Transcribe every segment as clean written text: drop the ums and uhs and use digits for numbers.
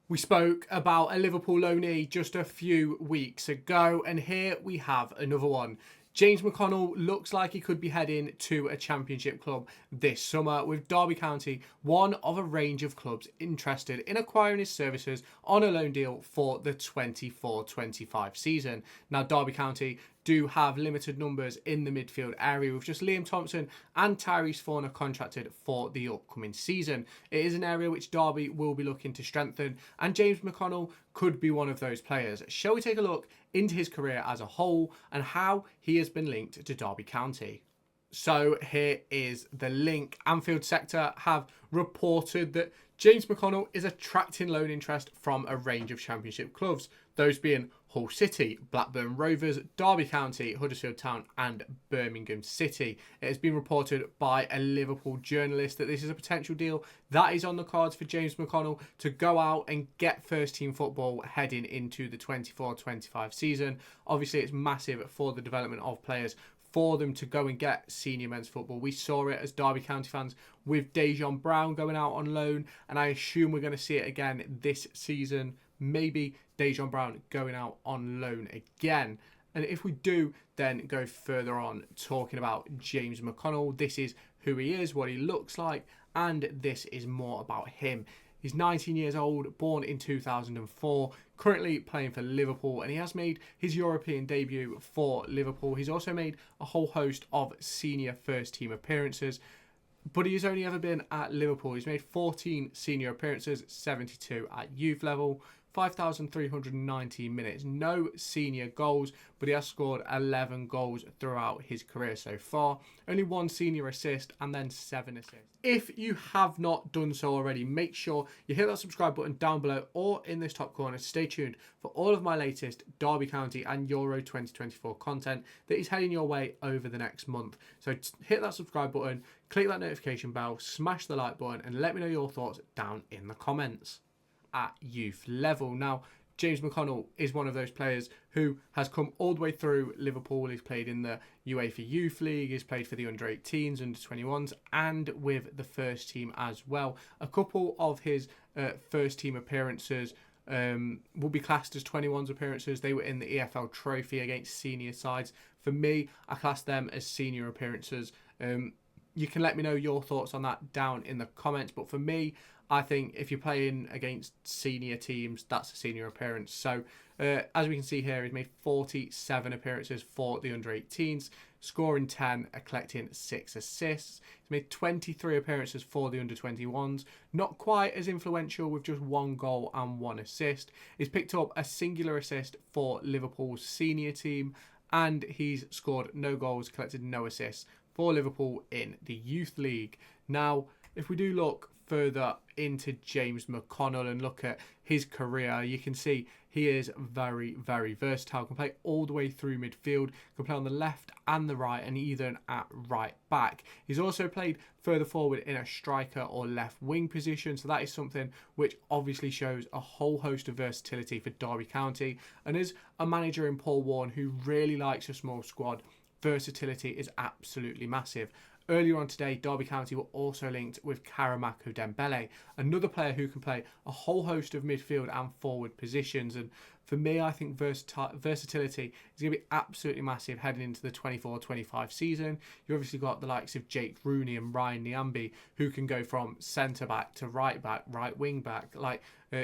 We spoke about a Liverpool loanee just a few weeks ago, and here we have another one. James McConnell looks like he could be heading to a championship club this summer, with Derby County one of a range of clubs interested in acquiring his services on a loan deal for the 24-25 season. Now, Derby County do have limited numbers in the midfield area, with just Liam Thompson and Tyrese Forner contracted for the upcoming season. It is an area which Derby will be looking to strengthen, and James McConnell could be one of those players. Shall we take a look into his career as a whole and how he has been linked to Derby County? So here is the link. Anfield Sector have reported that James McConnell is attracting loan interest from a range of championship clubs, those being Hull City, Blackburn Rovers, Derby County, Huddersfield Town and Birmingham City. It has been reported by a Liverpool journalist that this is a potential deal that is on the cards for James McConnell to go out and get first team football heading into the 24-25 season. Obviously, it's massive for the development of players for them to go and get senior men's football. We saw it as Derby County fans with Dejon Brown going out on loan, and I assume we're going to see it again this season. Maybe Dejon Brown going out on loan again. And if we do then go further on talking about James McConnell, this is who he is, what he looks like, and this is more about him. He's 19 years old, born in 2004, currently playing for Liverpool, and he has made his European debut for Liverpool. He's also made a whole host of senior first team appearances, but he's only ever been at Liverpool. He's made 14 senior appearances, 72 at youth level, 5,390 minutes, no senior goals, but he has scored 11 goals throughout his career so far. Only one senior assist and then 7 assists. If you have not done so already, make sure you hit that subscribe button down below or in this top corner. Stay tuned for all of my latest Derby County and Euro 2024 content that is heading your way over the next month. So hit that subscribe button, click that notification bell, smash the like button, and let me know your thoughts down in the comments. At youth level. Now, James McConnell is one of those players who has come all the way through Liverpool. He's played in the UEFA Youth League, he's played for the under-18s, under-21s, and with the first team as well. A couple of his first team appearances will be classed as 21s appearances. They were in the EFL Trophy against senior sides. For me, I class them as senior appearances. You can let me know your thoughts on that down in the comments, but for me, I think if you're playing against senior teams, that's a senior appearance. So as we can see here, he's made 47 appearances for the under-18s, scoring 10, collecting 6 assists. He's made 23 appearances for the under-21s, not quite as influential with just 1 goal and 1 assist. He's picked up a singular assist for Liverpool's senior team, and he's scored no goals, collected no assists for Liverpool in the Youth League. Now, if we do look further into James McConnell and look at his career, you can see he is very, very versatile. Can play all the way through midfield, can play on the left and the right, and even at right back. He's also played further forward in a striker or left wing position, so that is something which obviously shows a whole host of versatility for Derby County. And as a manager in Paul Warne who really likes a small squad, versatility is absolutely massive. Earlier on today, Derby County were also linked with Karamako Dembele, another player who can play a whole host of midfield and forward positions. And for me, I think versatility is going to be absolutely massive heading into the 24-25 season. You've obviously got the likes of Jake Rooney and Ryan Niambi, who can go from centre-back to right-back, right wing-back. Like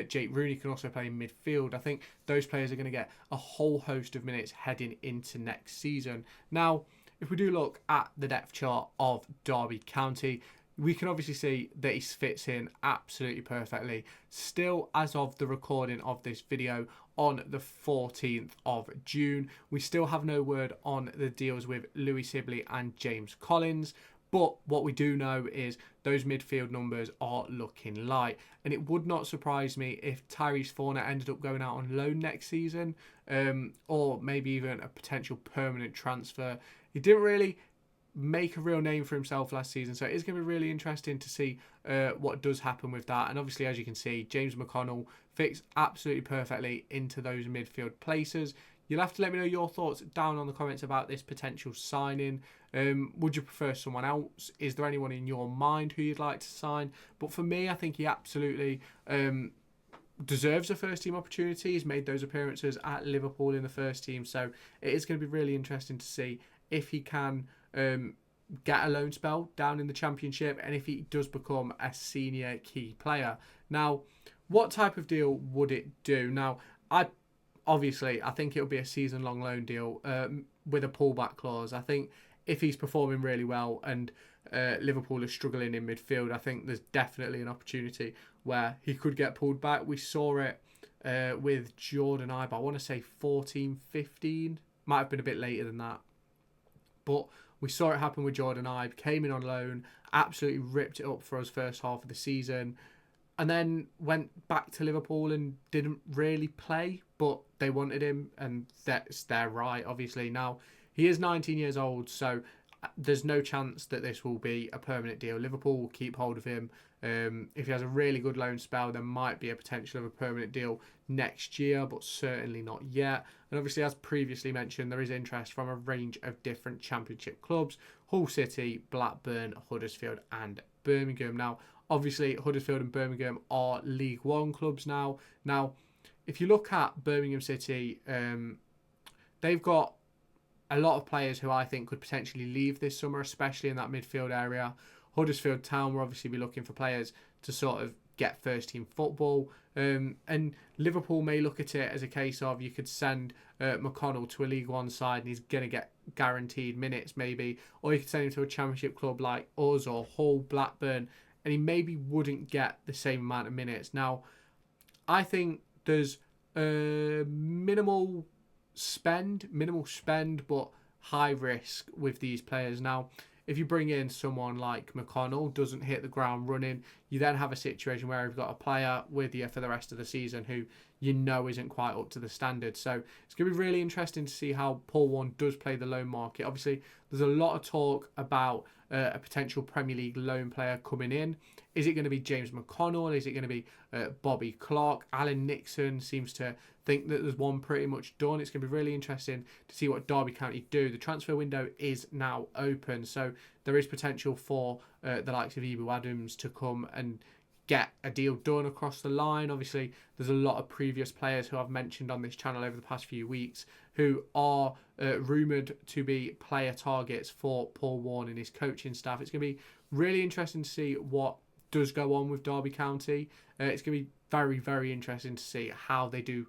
Jake Rooney can also play in midfield. I think those players are going to get a whole host of minutes heading into next season. Now, if we do look at the depth chart of Derby County, we can obviously see that he fits in absolutely perfectly. Still, as of the recording of this video on the 14th of June, we still have no word on the deals with Louis Sibley and James Collins. But what we do know is those midfield numbers are looking light. And it would not surprise me if Tyrese Forner ended up going out on loan next season, or maybe even a potential permanent transfer. He didn't really make a real name for himself last season, so it is going to be really interesting to see what does happen with that. And obviously, as you can see, James McConnell fits absolutely perfectly into those midfield places. You'll have to let me know your thoughts down on the comments about this potential signing. Would you prefer someone else? Is there anyone in your mind who you'd like to sign? But for me, I think he absolutely deserves a first team opportunity. He's made those appearances at Liverpool in the first team, so it is going to be really interesting to see if he can get a loan spell down in the Championship and if he does become a senior key player. Now, what type of deal would it do? Now, I think it'll be a season-long loan deal with a pullback clause. I think if he's performing really well and Liverpool are struggling in midfield, I think there's definitely an opportunity where he could get pulled back. We saw it with Jordan Ibe. I want to say 14, 15. Might have been a bit later than that. But we saw it happen with Jordan Ibe. Came in on loan, absolutely ripped it up for us first half of the season, and then went back to Liverpool and didn't really play, but they wanted him, and that's their right, obviously. Now, he is 19 years old, so there's no chance that this will be a permanent deal. Liverpool will keep hold of him. If he has a really good loan spell, there might be a potential of a permanent deal next year, but certainly not yet. And obviously, as previously mentioned, there is interest from a range of different Championship clubs: Hull City, Blackburn, Huddersfield and Birmingham. Now, obviously, Huddersfield and Birmingham are League One clubs now. Now, if you look at Birmingham City, they've got a lot of players who I think could potentially leave this summer, especially in that midfield area. Huddersfield Town will obviously be looking for players to sort of get first team football. And Liverpool may look at it as a case of you could send McConnell to a League One side and he's going to get guaranteed minutes maybe. Or you could send him to a Championship club like us or Hull, Blackburn, and he maybe wouldn't get the same amount of minutes. Now, I think there's minimal spend, but high risk with these players. Now, if you bring in someone like McConnell, doesn't hit the ground running, you then have a situation where you've got a player with you for the rest of the season who you know isn't quite up to the standard. So it's going to be really interesting to see how Paul Warne does play the loan market. Obviously, there's a lot of talk about a potential Premier League loan player coming in. Is it going to be James McConnell? Is it going to be Bobby Clark? Alan Nixon seems to think that there's one pretty much done. It's going to be really interesting to see what Derby County do. The transfer window is now open, so there is potential for the likes of Ibu Adams to come and get a deal done across the line. Obviously, there's a lot of previous players who I've mentioned on this channel over the past few weeks who are rumoured to be player targets for Paul Warne and his coaching staff. It's going to be really interesting to see what does go on with Derby County. It's going to be very, very interesting to see how they do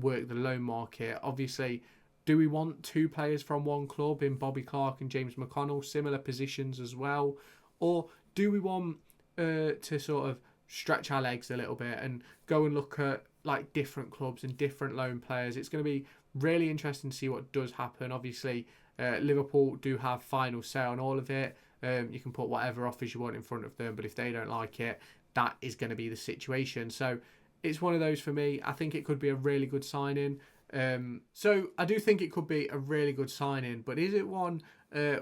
work the loan market. Obviously, do we want two players from one club in Bobby Clark and James McConnell, similar positions as well? Or do we want to sort of stretch our legs a little bit and go and look at like different clubs and different loan players? It's going to be really interesting to see what does happen. Obviously, Liverpool do have final say on all of it. You can put whatever offers you want in front of them, but if they don't like it, that is going to be the situation. So it's one of those for me. I think it could be a really good signing. So I do think it could be a really good signing, but is it one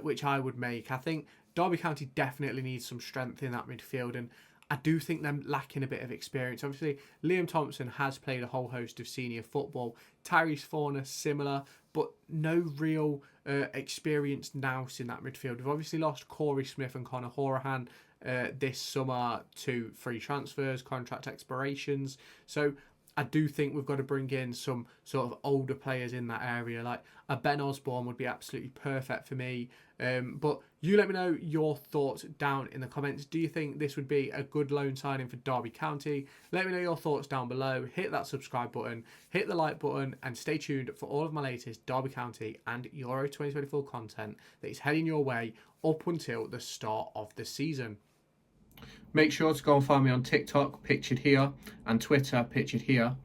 which I would make? I think Derby County definitely needs some strength in that midfield, and I do think they're lacking a bit of experience. Obviously, Liam Thompson has played a whole host of senior football. Tyrese Forner, similar, but no real experienced nous in that midfield. We've obviously lost Corey Smith and Conor Horahan this summer to free transfers, contract expirations. So I do think we've got to bring in some sort of older players in that area. Like a Ben Osborne would be absolutely perfect for me. But you let me know your thoughts down in the comments. Do you think this would be a good loan signing for Derby County? Let me know your thoughts down below. Hit that subscribe button, hit the like button, and stay tuned for all of my latest Derby County and Euro 2024 content that is heading your way up until the start of the season. Make sure to go and find me on TikTok, pictured here, and Twitter, pictured here.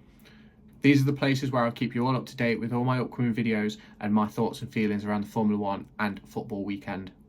These are the places where I'll keep you all up to date with all my upcoming videos and my thoughts and feelings around the Formula 1 and football weekend.